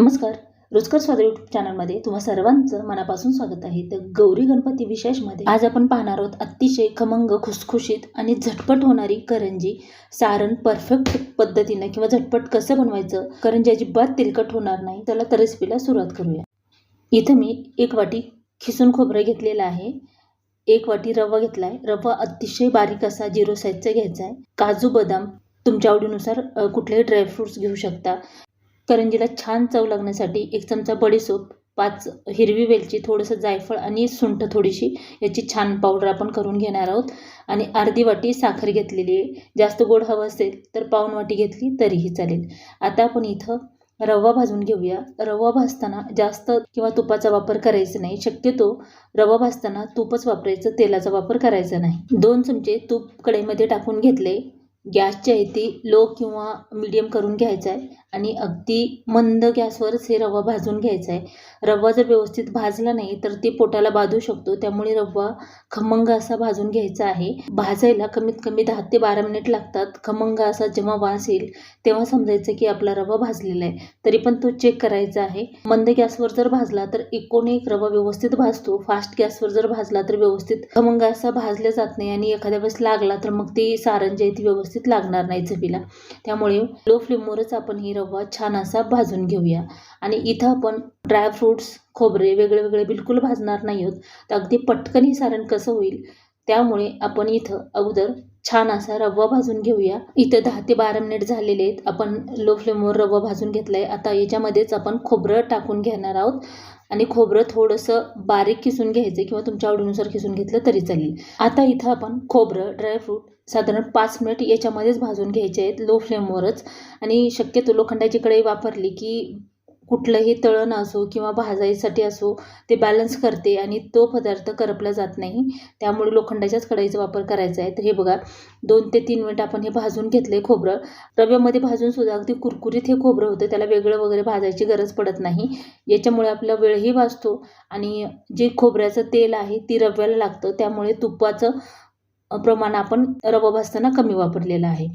नमस्कार. रुचकर स्वाद यूट्यूब चॅनलमध्ये तुम्हा सर्वांचं मनापासून स्वागत आहे. तर गौरी गणपती विशेषमध्ये आज आपण पाहणार आहोत अतिशय खमंग, खुसखुशीत आणि झटपट होणारी करंजी. सारण परफेक्ट पद्धतीने किंवा झटपट कसं बनवायचं, करंजी अजिबात तेलकट होणार नाही. चला तर रेसिपीला सुरुवात करूया. इथं मी 1 वाटी खिसून खोबरं घेतलेलं आहे. 1 वाटी रवा घेतला आहे. रवा अतिशय बारीक असा 0 साईजचा घ्यायचा आहे. काजू, बदाम तुमच्या आवडीनुसार कुठलेही ड्रायफ्रूट्स घेऊ शकता. करंजीला छान चव लागण्यासाठी 1 चमचा बडीशेप, 5 हिरवी वेलची, थोडंसं जायफळ आणि सुंठ थोडीशी, याची छान पावडर आपण करून घेणार आहोत. आणि अर्धी वाटी साखर घेतलेली आहे. जास्त गोड हवं असेल तर पाऊण वाटी घेतली तरीही चालेल. आता आपण इथं रवा भाजून घेऊया. रवा भाजताना जास्त किंवा तुपाचा वापर करायचा नाही. शक्यतो रवा भाजताना तूपच वापरायचं, तेलाचा वापर करायचा नाही. 2 चमचे तूप कढईमध्ये टाकून घेतले. गॅसची आहे ती लो किंवा मीडियम करून घ्यायचा आहे आणि अगदी मंद गॅसवरच हे रवा भाजून घ्यायचा आहे. रवा जर व्यवस्थित भाजला नाही तर ते पोटाला बाधू शकतो, त्यामुळे रवा खमंग असा भाजून घ्यायचा आहे. भाजायला कमीत कमी 10 ते 12 मिनिट लागतात. खमंग असा जेव्हा वास येईल तेव्हा समजायचं की आपला रवा भाजलेला आहे. तरी पण तो चेक करायचा आहे. मंद गॅसवर जर भाजला तर एक रवा व्यवस्थित भाजतो. फास्ट गॅसवर जर भाजला तर व्यवस्थित खमंग असा भाजला जात नाही आणि एखाद्या वेळेस लागला तर मग ती सारण जी आहे ती व्यवस्थित लागणार नाही चवीला. त्यामुळे लो फ्लेमवरच आपण ही रवा छान असा भाजून घेऊया. आणि इथं आपण ड्रायफ्रूट्स, खोबरे वेगळे बिलकुल भाजणार नाही आहोत. तर अगदी पटकन ही सारण कसं होईल, त्यामुळे आपण इथं अगोदर छान असा रवा भाजून घेऊया. इथं 10 ते 12 मिनिट झालेले आहेत. आपण लो फ्लेमवर रवा भाजून घेतलाय. आता याच्यामध्येच आपण खोबरं टाकून घेणार आहोत आणि खोबरं थोडंसं बारीक किसून घ्यायचं किंवा तुमच्या आवडीनुसार किसून घेतलं तरी चालेल. आता इथं आपण खोबरं, ड्रायफ्रूट साधारण 5 मिनिट याच्यामध्येच भाजून घ्यायचे आहेत लो फ्लेमवरच. आणि शक्यतो लोखंडाची कढई वापरली की कुठलंही तळण असो किंवा भाजायसाठी असो ते बॅलन्स करते आणि तो पदार्थ करपला जात नाही. त्यामुळे लोखंडाच्याच कढईचा वापर करायचा आहे. तर हे बघा 2 ते 3 मिनिट आपण हे भाजून घेतले खोबरं. रव्यामध्ये भाजून सुद्धा अगदी कुरकुरीत हे खोबरं होतं. त्याला वेगळं वगैरे भाजायची गरज पडत नाही. याच्यामुळे आपला वेळही वाचतो आणि जे खोबऱ्याचं तेल आहे ती रव्याला लागतं. त्यामुळे तुपाचं प्रमाण आपण रवा भाजताना कमी वापरलेलं आहे.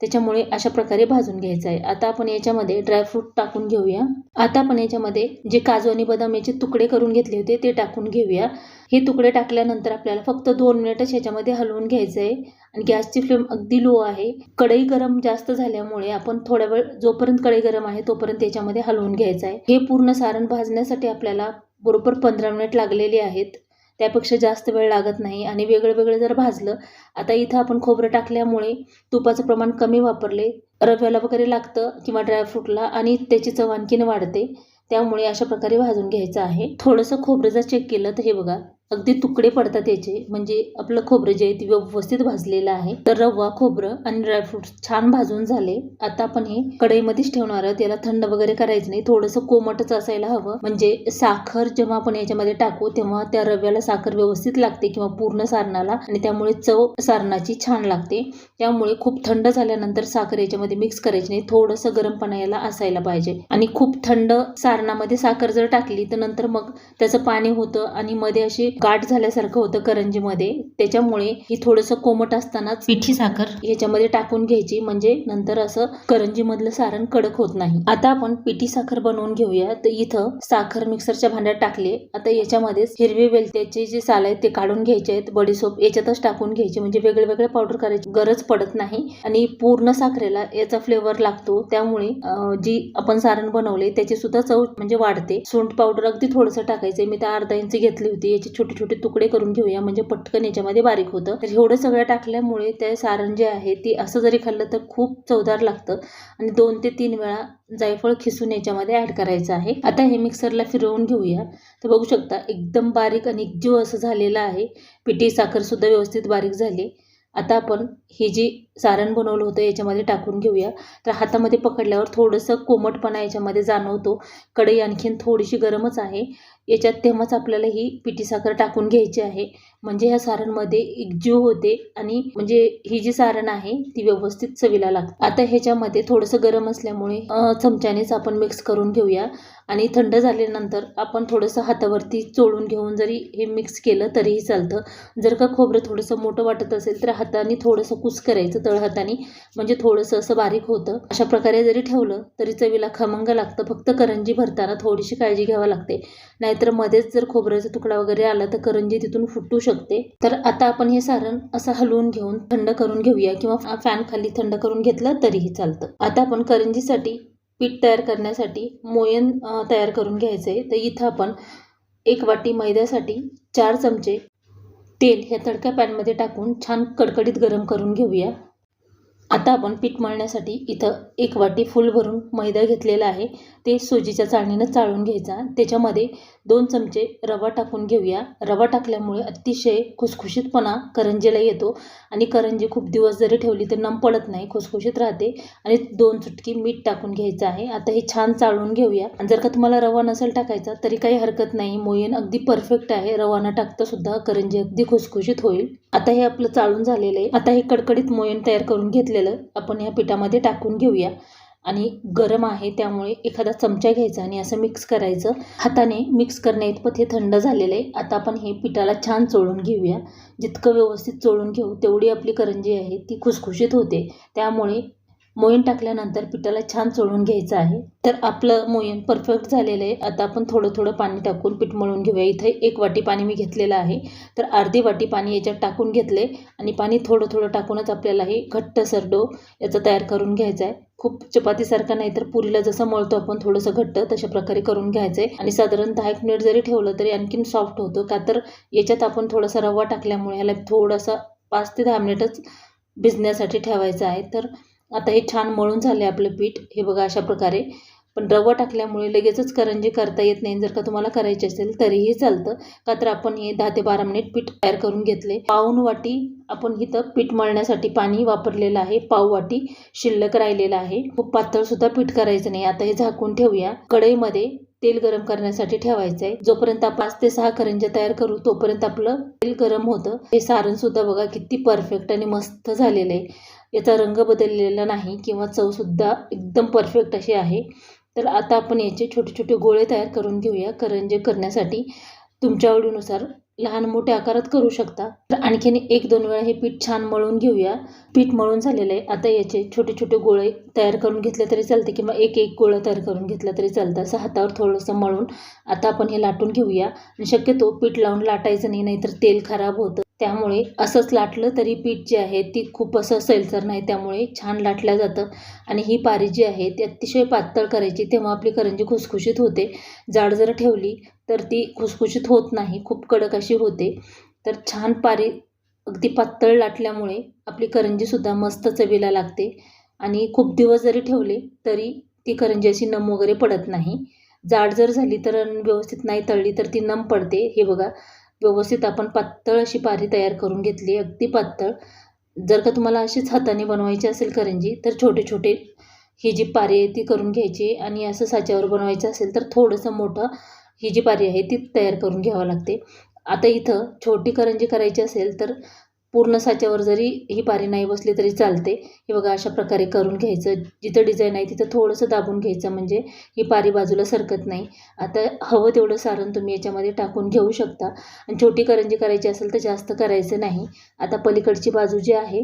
त्याच्यामुळे अशा प्रकारे भाजून घ्यायचं आहे. आता आपण याच्यामध्ये ड्रायफ्रूट टाकून घेऊया. आता आपण याच्यामध्ये जे काजू आणि बदाम याचे तुकडे करून घेतले होते ते टाकून घेऊया. हे तुकडे टाकल्यानंतर आपल्याला फक्त 2 मिनिटच ह्याच्यामध्ये हलवून घ्यायचं आहे आणि गॅसची फ्लेम अगदी लो आहे. कढई गरम जास्त झाल्यामुळे आपण थोडा वेळ जोपर्यंत कढई गरम आहे तोपर्यंत याच्यामध्ये हलवून घ्यायचं आहे. हे पूर्ण सारण भाजण्यासाठी आपल्याला बरोबर 15 मिनिट लागलेले आहेत. त्यापेक्षा जास्त वेळ लागत नाही. आणि वेगळं जर भाजलं, आता इथं आपण खोबरं टाकल्यामुळे तुपाचं प्रमाण कमी वापरले, रव्याला वगैरे लागतं किंवा ड्रायफ्रूटला आणि त्याची चव आणखीन वाढते. त्यामुळे अशा प्रकारे भाजून घ्यायचं आहे. थोडंसं खोबरं जर चेक केलं तर हे बघा अगदी तुकडे पडतात याचे, म्हणजे आपलं खोबरं जे आहे ते व्यवस्थित भाजलेलं आहे. तर रवा, खोबरं आणि ड्रायफ्रूट्स छान भाजून झाले. आता आपण हे कढईमध्येच ठेवणार आहोत. याला थंड वगैरे करायचं नाही. थोडंसं कोमटच असायला हवं, म्हणजे साखर जेव्हा आपण याच्यामध्ये टाकू तेव्हा त्या रव्याला साखर व्यवस्थित लागते किंवा पूर्ण सारणाला, आणि त्यामुळे चव सारणाची छान लागते. त्यामुळे खूप थंड झाल्यानंतर साखर याच्यामध्ये मिक्स करायची नाही. थोडंसं गरमपणा याला असायला पाहिजे. आणि खूप थंड सारणामध्ये साखर जर टाकली तर नंतर मग त्याचं पाणी होतं आणि मध्ये अशी गाठ झाल्यासारखं होतं करंजीमध्ये. त्याच्यामुळे ही थोडंसं कोमट असतानाच पिठी साखर याच्यामध्ये टाकून घ्यायची, म्हणजे नंतर असं करंजीमधलं सारण कडक होत नाही. आता आपण पिठी साखर बनवून घेऊया. तर इथं साखर मिक्सरच्या भांड्यात टाकले. आता याच्यामध्येच हिरवी वेलच्याचे जे साल आहेत ते काढून घ्यायचे आहेत. बडीशेप याच्यातच टाकून घ्यायचे, म्हणजे वेगळे पावडर करायची गरज पडत नाही आणि पूर्ण साखरेला याचा फ्लेवर लागतो. त्यामुळे जी आपण सारण बनवले त्याची सुद्धा चव म्हणजे वाढते. सुंठ पावडर अगदी थोडंसं टाकायचं. मी तर अर्धा इंच घेतली होती. याची छोटे तुकडे करून घेऊया, म्हणजे पटकन याच्यामध्ये बारीक होतं. तर एवढं सगळं टाकल्यामुळे ते सारण जे आहे ते असं जरी खाल्लं तर खूप चवदार लागतं. आणि 2 ते 3 वेळा जायफळ खिसून याच्यामध्ये ऍड करायचं आहे. आता हे मिक्सरला फिरवून घेऊया. तर बघू शकता एकदम बारीक आणि एकजीव असं झालेलं आहे. पिठी साखर सुद्धा व्यवस्थित बारीक झाली. आता आपण हे जे सारण बनवलं होतं याच्यामध्ये टाकून घेऊया. तर हातामध्ये पकडल्यावर थोडंसं कोमटपणा याच्यामध्ये जाणवतो. कढई आणखीन थोडीशी गरमच आहे याच्यात, तेव्हाच आपल्याला ही पिठी साखर टाकून घ्यायची आहे, म्हणजे ह्या सारणमध्ये एकजीव होते आणि म्हणजे ही जी सारण आहे ती व्यवस्थित चवीला लागते. आता ह्याच्यामध्ये थोडंसं गरम असल्यामुळे चमच्यानेच आपण मिक्स करून घेऊया. आणि थंड झाल्यानंतर आपण थोडंसं हातावरती चोळून घेऊन जरी हे मिक्स केलं तरीही चालतं. जर का खोबरं थोडंसं मोठं वाटत असेल तर हाताने थोडंसं कुस करायचं तळहाताने, म्हणजे थोडंसं असं बारीक होतं. अशा प्रकारे जरी ठेवलं तरी चवीला खमंग लागतं. फक्त करंजी भरताना थोडीशी काळजी घ्यावी लागते, नाहीतर मध्येच जर खोबऱ्याचा तुकडा वगैरे आला तर करंजी तिथून फुटू शकते. तर आता आपण हे सारण असं हलवून घेऊन थंड करून घेऊया, किंवा फॅन खाली थंड करून घेतलं तरीही चालतं. आता आपण करंजीसाठी पीठ तयार करण्यासाठी मोयन तयार करून घ्यायचं आहे. तर इथं आपण 1 वाटी मैद्यासाठी 4 चमचे तेल ह्या तडक्या पॅनमध्ये टाकून छान कडकडीत गरम करून घेऊया. आता आपण पीठ मळण्यासाठी इथं 1 वाटी फुल भरून मैदा घेतलेला आहे. ते सुजीच्या चाळणीनं चाळून घ्यायचा. त्याच्यामध्ये 2 चमचे रवा टाकून घेऊया. रवा टाकल्यामुळे अतिशय खुसखुशीतपणा करंजीला येतो आणि करंजी खूप दिवस जरी ठेवली तर नम पडत नाही, खुसखुशीत राहते. आणि 2 चुटकी मीठ टाकून घ्यायचं आहे. आता हे छान चाळून घेऊया. आणि जर का तुम्हाला रवा नसेल टाकायचा तरी काही हरकत नाही, मोयन अगदी परफेक्ट आहे. रवा न टाकता सुद्धा करंजी अगदी खुसखुशीत होईल. आता हे आपलं चाळून झालेलं आहे. आता हे कडकडीत मोयन तयार करून घेतलेलं आपण या पिठामध्ये टाकून घेऊया. आणि गरम आहे त्यामुळे एखादा चमचा घ्यायचा आणि असं मिक्स करायचं. हाताने मिक्स करण्या इतपत हे थंड झालेलं आहे. आता आपण हे पिठाला छान चोळून घेऊया. जितकं व्यवस्थित चोळून घेऊ तेवढी आपली करंजी आहे ती खुसखुशीत होते. त्यामुळे मोयन टाकल्यानंतर पिठाला छान चोळून घ्यायचं आहे. तर आपलं मोयन परफेक्ट झालेलं आहे. आता आपण थोडं थोडं पाणी टाकून पीठ मळून घेऊया. इथे 1 वाटी पाणी मी घेतलेलं आहे, तर अर्धी वाटी पाणी याच्यात टाकून घेतले. आणि पाणी थोडं थोडं टाकूनच आपल्याला हे घट्टसर डो याचा तयार करून घ्यायचा आहे. खूप चपातीसारखा नाही, तर पुरीला जसं मळतो आपण थोडंसं घट्ट तशा प्रकारे करून घ्यायचं आहे. आणि साधारण 10 मिनिट जरी ठेवलं तरी आणखीन सॉफ्ट होतं, का तर याच्यात आपण थोडासा रवा टाकल्यामुळे ह्याला थोडासा 5 ते 10 मिनिटच भिजण्यासाठी ठेवायचं आहे. तर आता हे छान मळून झाले आपलं पीठ, हे बघा अशा प्रकारे. पण रवा टाकल्यामुळे लगेचच करंजी करता येत नाही. जर का तुम्हाला करायची असेल तरीही चालतं, का तर आपण हे 10 ते 12 मिनिट पीठ तयार करून घेतले. पाऊण वाटी आपण इथं पीठ मळण्यासाठी पाणी वापरलेलं आहे, पाव वाटी शिल्लक राहिलेलं आहे. खूप पातळ सुद्धा पीठ करायचं नाही. आता हे झाकून ठेवूया. कढईमध्ये तेल गरम करण्यासाठी ठेवायचं आहे. जोपर्यंत आपण 5 ते 6 करंज्या तयार करू तोपर्यंत आपलं तेल गरम होतं. हे सारण सुद्धा बघा किती परफेक्ट आणि मस्त झालेलं आहे. याचा रंग बदललेला नाही किंवा चवसुद्धा एकदम परफेक्ट अशी आहे. तर आता आपण याचे छोटे छोटे गोळे तयार करून घेऊया. करंजी करण्यासाठी तुमच्या आवडीनुसार लहान मोठ्या आकारात करू शकता. तर आणखीन 1-2 वेळा हे पीठ छान मळून घेऊया. पीठ मळून झालेलं आहे. आता याचे छोटे छोटे गोळे तयार करून घेतले तरी चालते, किंवा एक गोळा तयार करून घेतला तरी चालतं. असं हातावर थोडंसं मळून आता आपण हे लाटून घेऊया. आणि शक्यतो पीठ लावून लाटायचं नाही, नाहीतर तेल खराब होतं. त्यामुळे असंच लाटलं तरी पीठ जे आहे ती खूप असं सैलसर नाही, त्यामुळे छान लाटलं जातं. आणि ही पारी जी आहे ती अतिशय पातळ करायची, तेव्हा आपली करंजी खुसखुशीत होते. जाड जर ठेवली तर ती खुसखुशीत होत नाही, खूप कडक अशी होते. तर छान पारी अगदी पातळ लाटल्यामुळे आपली करंजीसुद्धा मस्त चवीला लागते. आणि खूप दिवस जरी ठेवले तरी ती करंजी अशी नम वगैरे पडत नाही. जाड जर झाली तर व्यवस्थित नाही तळली तर ती नम पडते. हे बघा व्यवस्थित आपण पातळ अशी पारी तयार करून घेतली, अगदी पातळ. जर का तुम्हाला अशीच हाताने बनवायची असेल करंजी तर छोटे छोटे ही जी पारी आहे ती करून घ्यायची. आणि असं साच्यावर बनवायचं असेल तर थोडंसं मोठं ही जी पारी आहे ती तयार करून घ्यावं लागते. आता इथं छोटी करंजी करायची असेल तर पूर्ण साच्यावर जरी ही पारी नाही बसली तरी चालते. हे बघा अशा प्रकारे करून घ्यायचं. जिथं डिझाईन आहे तिथं थोडंसं दाबून घ्यायचं, म्हणजे ही पारी बाजूला सरकत नाही. आता हवं तेवढं सारण तुम्ही याच्यामध्ये टाकून घेऊ शकता. आणि छोटी करंजी करायची असेल तर जास्त करायचं नाही. आता पलीकडची बाजू जी आहे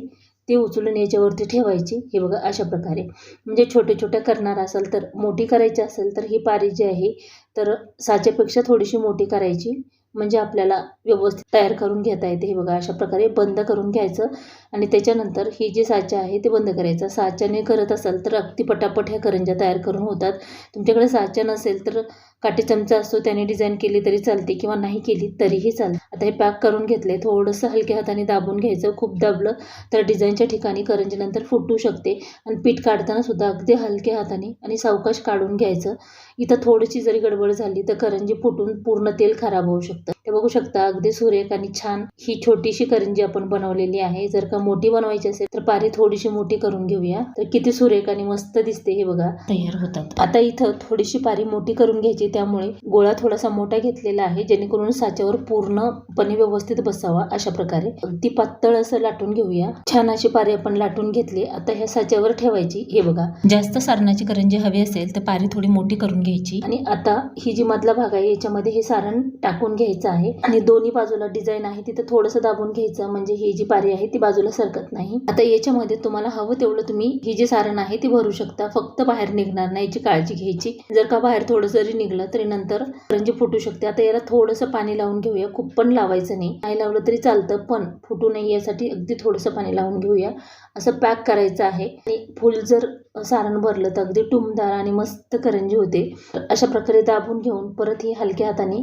ती उचलून याच्यावरती ठेवायची. हे बघा अशा प्रकारे. म्हणजे छोटे छोटे करणार असाल तर, मोठी करायची असेल तर ही पारी जी आहे तर साच्यापेक्षा थोडीशी मोठी करायची, म्हणजे आपल्याला व्यवस्थित तयार करून घेता येते. हे बघा अशा प्रकारे बंद करून घ्यायचं. आणि त्याच्यानंतर ही जी साचा आहे ते बंद करायचं. साच्याने करत असाल तर अगदी पटापट ह्या करंज्या तयार करून होतात. तुमच्याकडे साचा नसेल तर काठी चमचा असतो त्याने डिझाईन केली तरी चालते, किंवा नाही केली तरीही चालते. आता हे पॅक करून घेतले. थोडंसं हलक्या हाताने दाबून घ्यायचं. खूप दाबलं तर डिझाईनच्या ठिकाणी करंजी नंतर फुटू शकते. आणि पीठ काढताना सुद्धा अगदी हलक्या हाताने आणि सावकाश काढून घ्यायचं. इथं थोडीशी जरी गडबड झाली तर करंजी फुटून पूर्ण तेल खराब होऊ शकतं. ते बघू शकता अगदी सुरेख आणि छान ही छोटीशी करंजी आपण बनवलेली आहे. जर का मोठी बनवायची असेल तर पारी थोडीशी मोठी करून घेऊया. तर किती सुरेख आणि मस्त दिसते हे बघा तयार होतात. आता इथं थोडीशी पारी मोठी करून घ्यायची, त्यामुळे गोळा थोडासा मोठा घेतलेला आहे, जेणेकरून साच्यावर पूर्णपणे व्यवस्थित बसावा. अशा प्रकारे अगदी पातळ असं लाटून घेऊया. छान अशी पारी आपण लाटून घेतली. आता ह्या साच्यावर ठेवायची. हे बघा जास्त सारणाची करंजी हवी असेल तर पारी थोडी मोठी करून घ्यायची. आणि आता ही जी मधला भाग आहे याच्यामध्ये हे सारण टाकून घ्यायचं आहे. आहे आणि दोन्ही बाजूला डिझाईन आहे तिथे थोडंसं दाबून घ्यायचं, म्हणजे ही जी पारी आहे ती बाजूला सरकत नाही. आता याच्यामध्ये तुम्हाला हवं तेवढं तुम्ही ही जी सारण आहे ती भरू शकता, फक्त बाहेर निघणार नाही याची काळजी घ्यायची. जर का बाहेर थोडं जरी निघलं तरी नंतर करंजी फुटू शकते. आता याला थोडंसं पाणी लावून घेऊया, खूप पण लावायचं नाही लावलं तरी चालतं, पण फुटू नये यासाठी अगदी थोडंसं पाणी लावून घेऊया. असं पॅक करायचं आहे आणि फुल जर सारण भरलं तर अगदी टुमदार आणि मस्त करंजी होते. अशा प्रकारे दाबून घेऊन परत ही हलक्या हाताने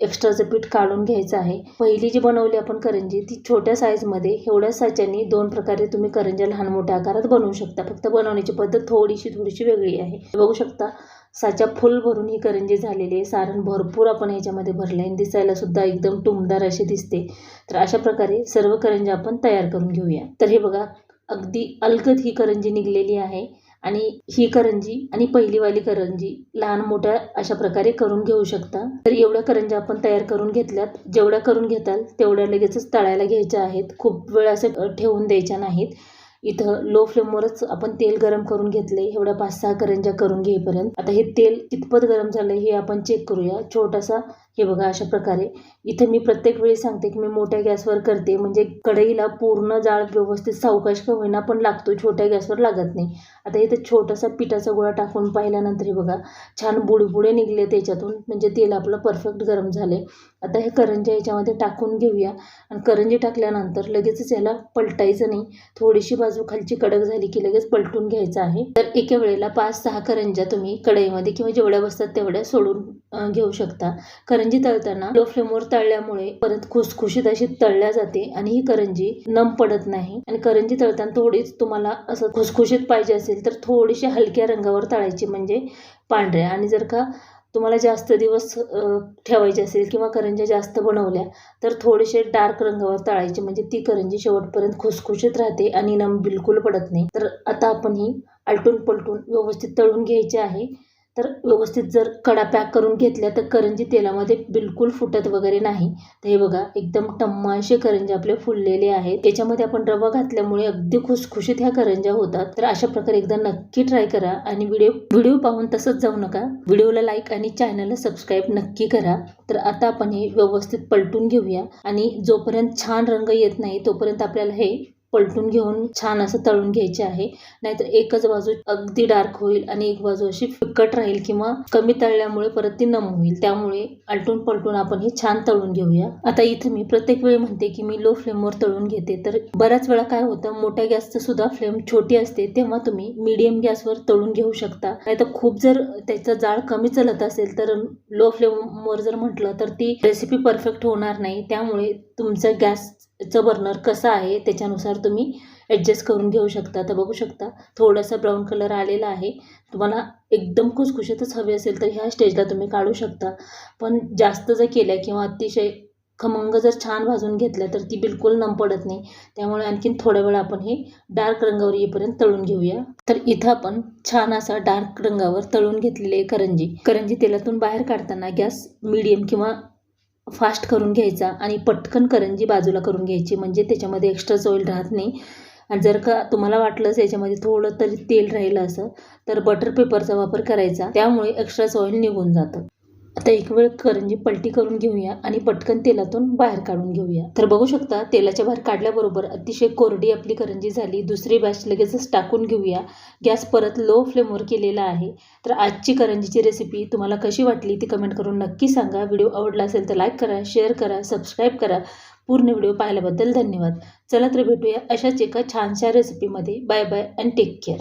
एक्स्ट्राचं पीठ काढून घ्यायचं आहे. पहिली जी बनवली आपण करंजी ती छोट्या साईजमध्ये, एवढ्या साच्याने 2 प्रकारे तुम्ही करंज्या लहान मोठ्या आकारात बनवू शकता. फक्त बनवण्याची पद्धत थोडीशी वेगळी आहे. बघू शकता साच्या फुल भरून ही करंजी झालेली आहे. सारण भरपूर आपण याच्यामध्ये भरलं आहे, दिसायला सुद्धा एकदम टुमदार अशी दिसते. तर अशा प्रकारे सर्व करंज्या आपण तयार करून घेऊया. तर हे बघा अगदी अलगद ही करंजी निघलेली आहे आणि ही करंजी आणि पहिलीवाली करंजी लहान मोठ्या अशा प्रकारे करून घेऊ शकता. तर एवढ्या करंज्या आपण तयार करून घेतल्यात. जेवढ्या करून घेताल तेवढ्या लगेचच तळायला घ्यायच्या आहेत, खूप वेळ असे ठेवून द्यायच्या नाहीत. इथं लो फ्लेमवरच आपण तेल गरम करून घेतले, एवढ्या 5-6 करंज्या करून घेईपर्यंत. आता हे तेल कितपत गरम झालं हे आपण चेक करूया. छोटासा हे बघा अशा प्रकारे. इथे मी प्रत्येक वेळी सांगते की मी मोठ्या गॅसवर करते, म्हणजे कढईला पूर्ण जाळ व्यवस्थित सावकाश का होईना पण लागतो, छोट्या गॅसवर लागत नाही. आता इथे छोटासा पिठाचा गोळा टाकून पाहिल्यानंतर हे बघा छान बुडबुडे निघले त्याच्यातून, म्हणजे तेल आपलं परफेक्ट गरम झाले. आता हे करंज्या याच्यामध्ये टाकून घेऊया आणि करंजी टाकल्यानंतर लगेचच याला पलटायचं नाही. थोडीशी बाजू खालची कडक झाली की लगेच पलटून घ्यायचं आहे. तर एका वेळेला 5-6 करंज्या तुम्ही कढईमध्ये किंवा जेवढ्या बसतात तेवढ्या सोडून घेऊ शकता. करंजी तळताना लो फ्लेमवर तळल्यामुळे परत खुसखुशीत अशी तळल्या जाते आणि ही करंजी नम पडत नाही. आणि करंजी तळताना थोडीच तुम्हाला असं खुसखुशीत पाहिजे असेल तर थोडीशी हलक्या रंगावर तळायची, म्हणजे पांढऱ्या. आणि जर का तुम्हाला जास्त दिवस ठेवायचे असेल किंवा करंज्या जास्त बनवल्या तर थोडेसे डार्क रंगावर तळायचे, म्हणजे ती करंजी शेवटपर्यंत खुसखुशीत राहते आणि नम बिलकुल पडत नाही. तर आता आपण ही आलटून पलटून व्यवस्थित तळून घ्यायची आहे. तर व्यवस्थित जर कडा पॅक करून घेतल्या तर करंजी तेलामध्ये बिलकुल फुटत वगैरे नाही. तर हे बघा एकदम टम्मा असे करंजी आपले फुललेले आहेत. त्याच्यामध्ये आपण रवा घातल्यामुळे अगदी खुसखुशीत ह्या करंज्या होतात. तर अशा प्रकारे एकदा नक्की ट्राय करा आणि व्हिडिओ पाहून तसंच जाऊ नका. व्हिडिओला लाईक आणि चॅनलला सबस्क्राईब नक्की करा. तर आता आपण हे व्यवस्थित पलटून घेऊया आणि जोपर्यंत छान रंग येत नाही तोपर्यंत आपल्याला हे पलटून घेऊन छान असं तळून घ्यायचे आहे. नाहीतर एकच बाजू अगदी डार्क होईल आणि एक बाजू अशी फिकट राहील किंवा कमी तळल्यामुळे परत ती नम होईल. त्यामुळे आलटून पलटून आपण हे छान तळून घेऊया. आता इथे मी प्रत्येक वेळी म्हणते की मी लो फ्लेमवर तळून घेते. तर बऱ्याच वेळा काय होतं, मोठ्या गॅसचं सुद्धा फ्लेम छोटी असते, तेव्हा तुम्ही मीडियम गॅसवर तळून घेऊ शकता. नाहीतर खूप जर त्याचा जाळ कमी चलत असेल तर लो फ्लेमवर जर म्हटलं तर ती रेसिपी परफेक्ट होणार नाही. त्यामुळे तुमचा गॅसचं बर्नर कसं आहे त्याच्यानुसार तुम्ही ॲडजस्ट करून घेऊ शकता. तर बघू शकता थोडासा ब्राऊन कलर आलेला आहे. तुम्हाला एकदम खुसखुशीतच हवे असेल तर ह्या स्टेजला तुम्ही काढू शकता. पण जास्त जर केल्या किंवा अतिशय खमंग जर छान भाजून घेतल्या तर ती बिलकुल नम पडत नाही. त्यामुळे आणखीन थोड्या वेळ आपण हे डार्क रंगावर येईपर्यंत तळून घेऊया. तर इथं आपण छान असा डार्क रंगावर तळून घेतलेले करंजी तेलातून बाहेर काढताना गॅस मीडियम किंवा फास्ट करून घ्यायचा आणि पटकन करंजी बाजूला करून घ्यायची, म्हणजे त्याच्यामध्ये एक्स्ट्राच ऑइल राहत नाही. आणि जर का तुम्हाला वाटलंच याच्यामध्ये थोडं तरी तेल राहिलं असं तर बटर पेपरचा वापर करायचा, त्यामुळे एक्स्ट्राच ऑइल निघून जातं. आता एक वेळ करंजी पलटी करून घेऊया आणि पटकन तेलातून बाहेर काढून घेऊया. तर बघू शकता तेलाच्या बाहेर काढल्याबरोबर अतिशय कोरडी आपली करंजी झाली. दुसरी बॅच लगेचच टाकून घेऊया. गॅस परत लो फ्लेमवर केलेला आहे. तर आजची करंजीची रेसिपी तुम्हाला कशी वाटली ती कमेंट करून नक्की सांगा. व्हिडिओ आवडला असेल तर लाईक करा, शेअर करा, सबस्क्राईब करा. पूर्ण व्हिडिओ पाहिल्याबद्दल धन्यवाद. चला तर भेटूया अशाच एका छानशा रेसिपीमध्ये. Bye bye and take care.